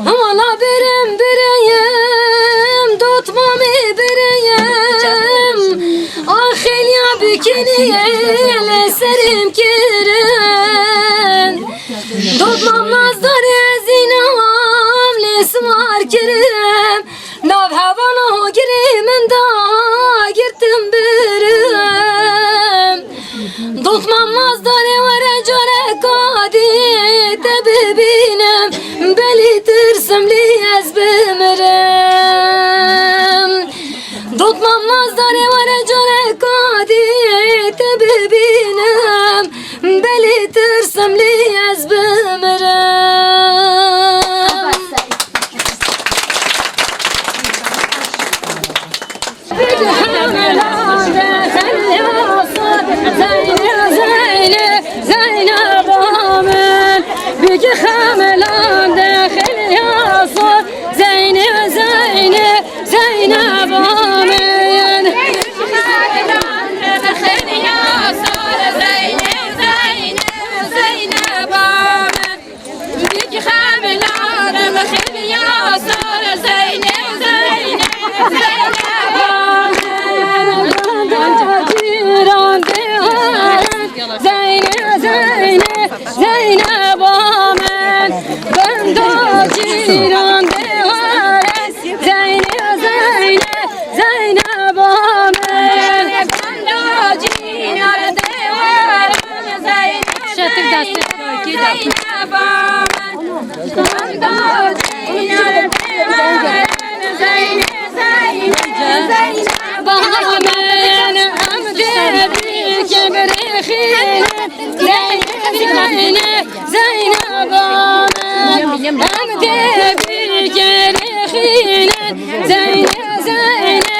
Valla birim bireyim, tutmam bireyim. Ahil ya bikiniye, leserim kirin. Tutmam nazdar yezinam, lesmar kirim. Nav havana girimin da, girtim birim. Tutmam nazdar yevere cane kadi, tebibinem. Beli tırsım liyez bimirim. Tutmam nazdar yevere cane kadi, tebibinem. Beli tırsım liyez bimirim. Zeynep amin Büyük hamelan dâhil yasır Zeynep Zeynep amin dâhil yasır Zeynep amin Büyük hamelan dâhil yasır Zeynep Zeynep amin ben de ciran devare Zeynep amin ben de ciran devare Zeynep amin ben de ciran devare Zeynep amin amde bir kebrexin Zeynep amin amde bir kebrexin Zeynep amin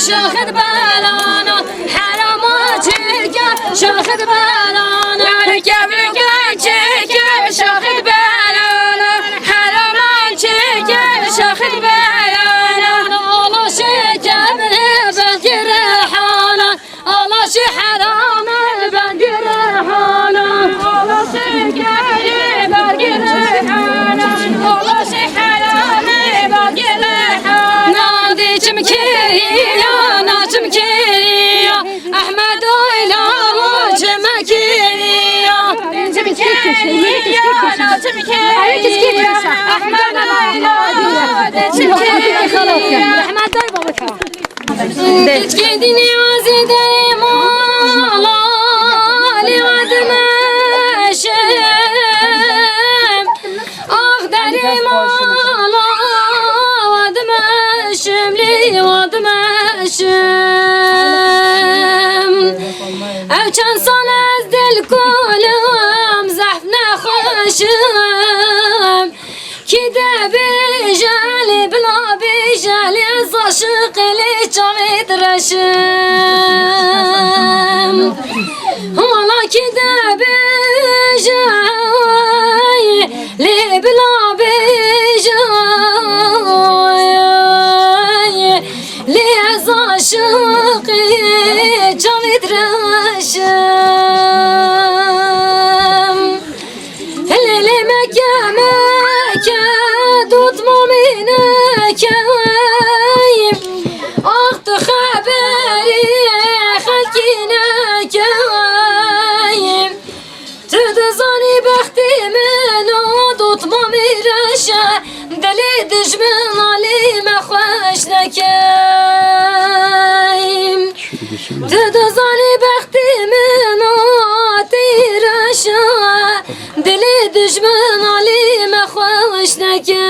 شاخد بالانا حرام تشيك شاخد بالانا ركب تشيك شاخد بالانا حرام تشيك شاخد بالانا الله شيك بذكر حانا الله شي حرام Kedini azederim ala livademeşem Ah derim ala vademeşem livademeşem Evçen sanez dil kulum zahfne hoşum Kide bijali bla bijali zaşık li çavit reşim Hala kide bijali li bla bijali li zaşık çavit reşim Hele Mekke Mekke tutma mineke Aktı haberi halkine Tüdü zani bektimin o tutma mireşe Deli düşmün alime hoş nekeyim Tüdü zani bektimin o tireşe Deli düşmün alime hoş nekeyim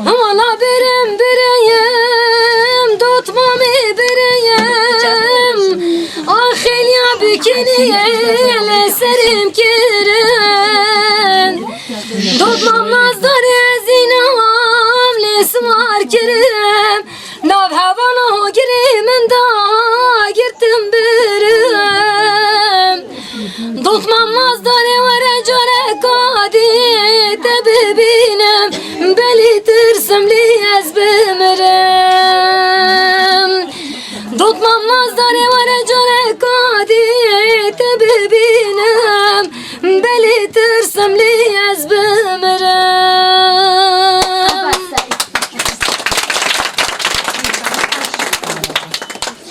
Valla birim bireyim tutmamı bireyim Ahil ya bükini ele serim kirin Tutmam nazdar ezinam lesmar kirim Nav havana girimin da girtim birim Tutmam nazdar evre care kadi tebibinem Beli tırsım li ezbimirim Tutmam nazdar evre care kadi tebibinem Beli tırsım li